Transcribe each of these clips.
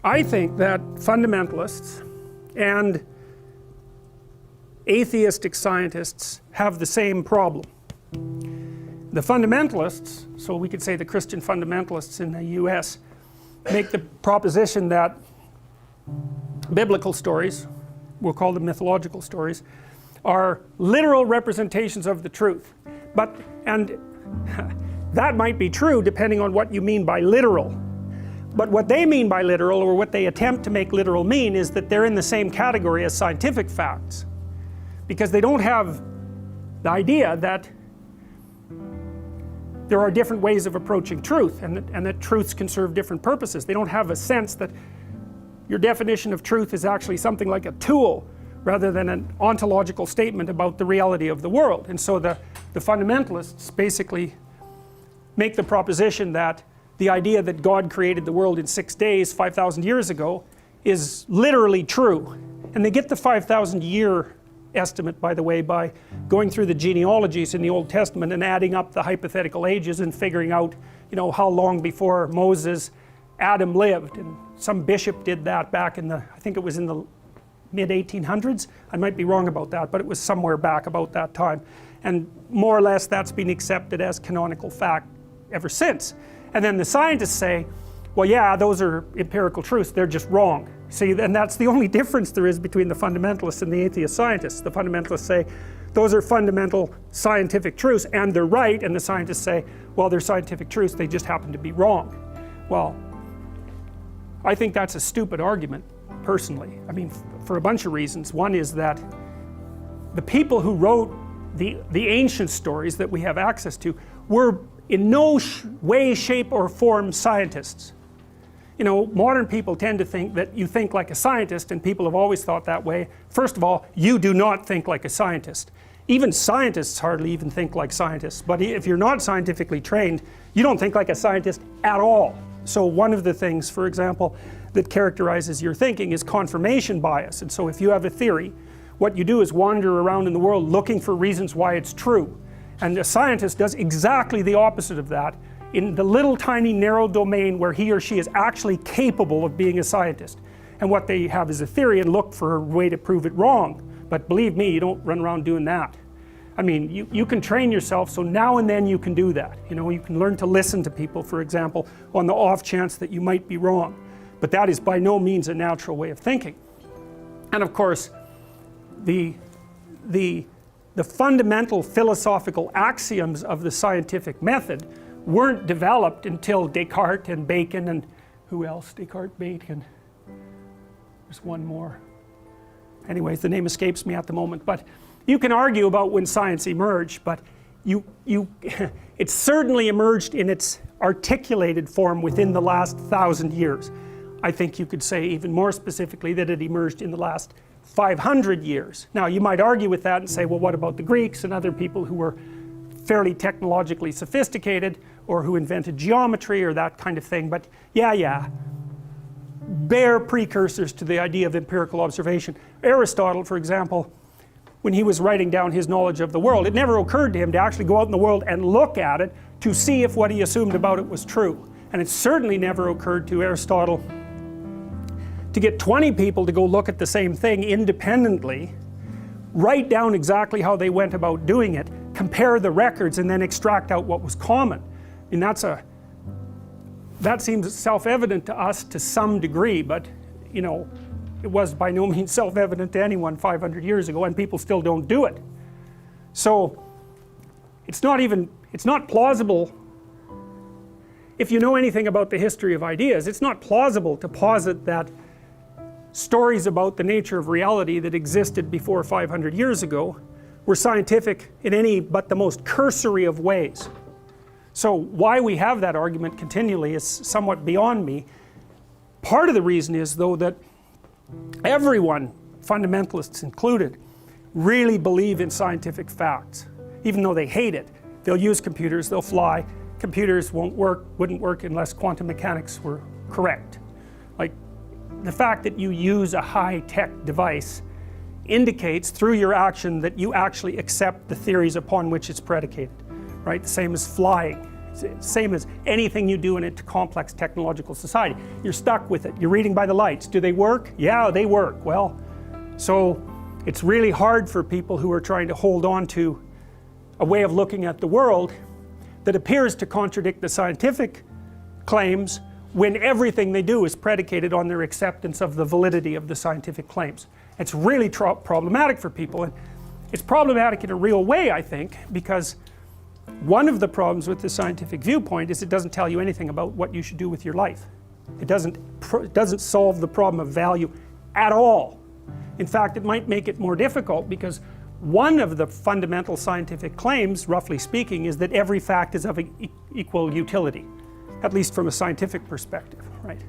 I think that fundamentalists and atheistic scientists have the same problem. The fundamentalists, so we could say the Christian fundamentalists in the US, make the proposition that biblical stories, we'll call them mythological stories, are literal representations of the truth. And that might be true depending on what you mean by literal. But what they mean by literal, or what they attempt to make literal mean, is that they're in the same category as scientific facts. Because they don't have the idea that there are different ways of approaching truth, and that truths can serve different purposes. They don't have a sense that your definition of truth is actually something like a tool rather than an ontological statement about the reality of the world. And so the fundamentalists basically make the proposition that the idea that God created the world in 6 days 5,000 years ago is literally true. And they get the 5,000 year estimate, by the way, by going through the genealogies in the Old Testament and adding up the hypothetical ages and figuring out, you know, how long before Moses Adam lived. And some bishop did that back in the, I think it was in the mid 1800s. I might be wrong about that, but it was somewhere back about that time. And more or less that's been accepted as canonical fact ever since. And then the scientists say, well, yeah, those are empirical truths, they're just wrong. See, and that's the only difference there is between the fundamentalists and the atheist scientists. The fundamentalists say those are fundamental scientific truths and they're right, and the scientists say, well, they're scientific truths, they just happen to be wrong. Well, I think that's a stupid argument, personally. I mean, for a bunch of reasons. One is that the people who wrote the ancient stories that we have access to were in no way, shape, or form scientists. You know, modern people tend to think that you think like a scientist, and people have always thought that way. First of all, you do not think like a scientist. Even scientists hardly even think like scientists. But if you're not scientifically trained, you don't think like a scientist at all. So one of the things, for example, that characterizes your thinking is confirmation bias. And so if you have a theory, what you do is wander around in the world looking for reasons why it's true. And a scientist does exactly the opposite of that in the little tiny narrow domain where he or she is actually capable of being a scientist. And what they have is a theory and look for a way to prove it wrong. But believe me, you don't run around doing that. I mean, you can train yourself so now and then you can do that. You know, you can learn to listen to people, for example, on the off chance that you might be wrong. But that is by no means a natural way of thinking. And of course, the fundamental philosophical axioms of the scientific method weren't developed until Descartes and Bacon and who else? Descartes, Bacon, there's one more. Anyways, the name escapes me at the moment, but you can argue about when science emerged, but it certainly emerged in its articulated form within the last 1,000 years. I think you could say even more specifically that it emerged in the last 500 years. Now you might argue with that and say, well, what about the Greeks and other people who were fairly technologically sophisticated, or who invented geometry or that kind of thing? But yeah, bare precursors to the idea of empirical observation. Aristotle, for example, when he was writing down his knowledge of the world, it never occurred to him to actually go out in the world and look at it to see if what he assumed about it was true. And it certainly never occurred to Aristotle to get 20 people to go look at the same thing independently, write down exactly how they went about doing it, compare the records, and then extract out what was common. I mean, that seems self-evident to us to some degree, but you know, it was by no means self-evident to anyone 500 years ago, and people still don't do it. So it's not plausible. If you know anything about the history of ideas, it's not plausible to posit that stories about the nature of reality that existed before 500 years ago were scientific in any but the most cursory of ways. So why we have that argument continually is somewhat beyond me. Part of the reason is, though, that everyone, fundamentalists included, really believe in scientific facts. Even though they hate it, they'll use computers, they'll fly. Computers wouldn't work unless quantum mechanics were correct. Like, the fact that you use a high-tech device indicates through your action that you actually accept the theories upon which it's predicated, right? The same as flying. same as anything you do in a complex technological society. You're stuck with it. You're reading by the lights. Do they work? Yeah, they work. Well, so it's really hard for people who are trying to hold on to a way of looking at the world that appears to contradict the scientific claims when everything they do is predicated on their acceptance of the validity of the scientific claims. It's really problematic for people, and it's problematic in a real way, I think, because one of the problems with the scientific viewpoint is it doesn't tell you anything about what you should do with your life. It doesn't solve the problem of value at all. In fact, it might make it more difficult, because one of the fundamental scientific claims, roughly speaking, is that every fact is of equal utility, at least from a scientific perspective, right?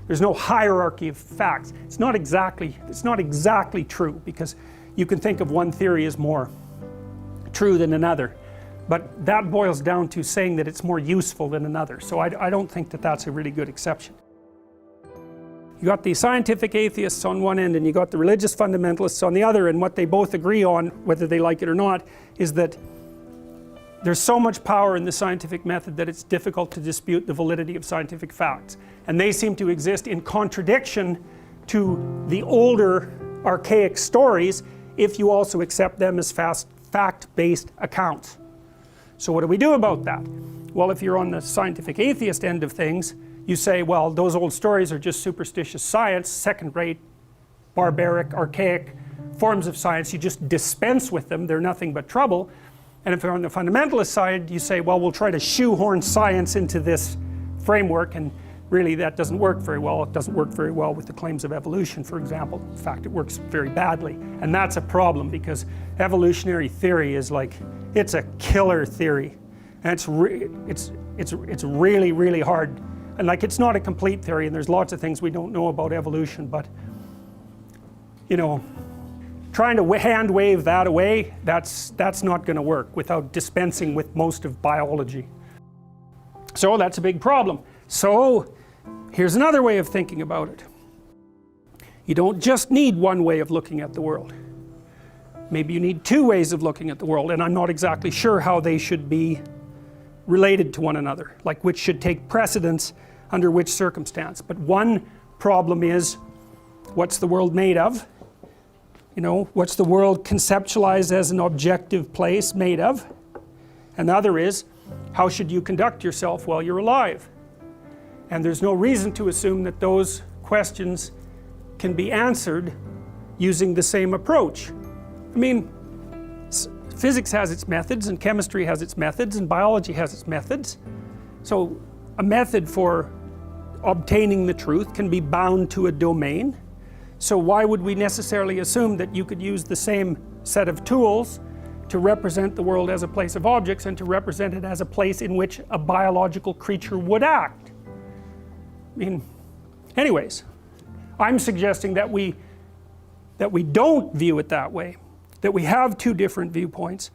There's no hierarchy of facts. It's not exactly true, because you can think of one theory as more true than another, but that boils down to saying that it's more useful than another. So I don't think that that's a really good exception. You got the scientific atheists on one end and you got the religious fundamentalists on the other, and what they both agree on, whether they like it or not, is that there's so much power in the scientific method that it's difficult to dispute the validity of scientific facts. And they seem to exist in contradiction to the older, archaic stories if you also accept them as fact-based accounts. So what do we do about that? Well, if you're on the scientific atheist end of things, you say, well, those old stories are just superstitious science, second-rate, barbaric, archaic forms of science. You just dispense with them. They're nothing but trouble. And if you're on the fundamentalist side, you say, well, we'll try to shoehorn science into this framework, and really that doesn't work very well. It doesn't work very well with the claims of evolution, for example. In fact, it works very badly. And that's a problem, because evolutionary theory is like, it's a killer theory. And it's really, really hard. And like, it's not a complete theory, and there's lots of things we don't know about evolution, but, you know, trying to hand wave that away, that's not going to work without dispensing with most of biology. So that's a big problem. So here's another way of thinking about it. You don't just need one way of looking at the world. Maybe you need two ways of looking at the world, and I'm not exactly sure how they should be related to one another, like which should take precedence under which circumstance. But one problem is, what's the world made of? You know, what's the world conceptualized as an objective place made of? And the other is, how should you conduct yourself while you're alive? And there's no reason to assume that those questions can be answered using the same approach. I mean, physics has its methods, and chemistry has its methods, and biology has its methods. So a method for obtaining the truth can be bound to a domain. So why would we necessarily assume that you could use the same set of tools to represent the world as a place of objects and to represent it as a place in which a biological creature would act? I mean, anyways, I'm suggesting that we don't view it that way, that we have two different viewpoints.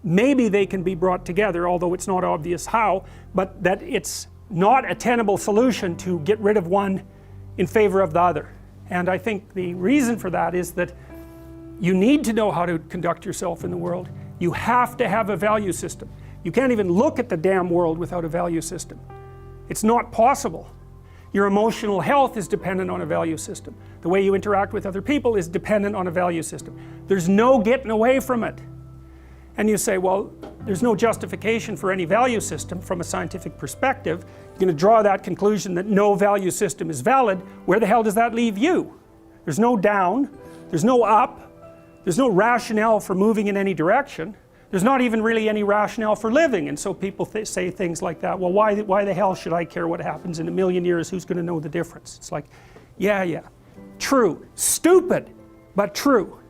Maybe they can be brought together, although it's not obvious how, but that it's not a tenable solution to get rid of one in favor of the other. And I think the reason for that is that you need to know how to conduct yourself in the world. You have to have a value system. You can't even look at the damn world without a value system. It's not possible. Your emotional health is dependent on a value system. The way you interact with other people is dependent on a value system. There's no getting away from it. And you say, well, there's no justification for any value system from a scientific perspective. You're going to draw that conclusion that no value system is valid. Where the hell does that leave you? There's no down, there's no up, there's no rationale for moving in any direction. There's not even really any rationale for living, and so people say things like that. Well, why the hell should I care what happens in a million years? Who's going to know the difference? It's like, yeah, true, stupid, but true.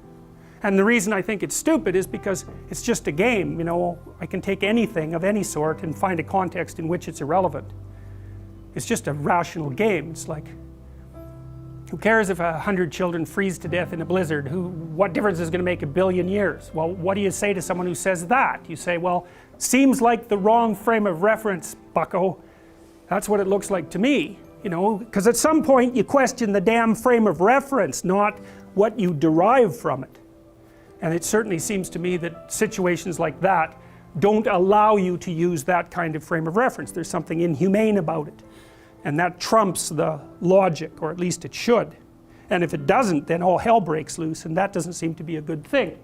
And the reason I think it's stupid is because it's just a game. You know, I can take anything of any sort and find a context in which it's irrelevant. It's just a rational game. It's like, who cares if 100 children freeze to death in a blizzard? What difference is it going to make a billion years? Well, what do you say to someone who says that? You say, well, seems like the wrong frame of reference, bucko. That's what it looks like to me. You know, because at some point you question the damn frame of reference, not what you derive from it. And it certainly seems to me that situations like that don't allow you to use that kind of frame of reference. There's something inhumane about it, and that trumps the logic, or at least it should. And if it doesn't, then all hell breaks loose, and that doesn't seem to be a good thing.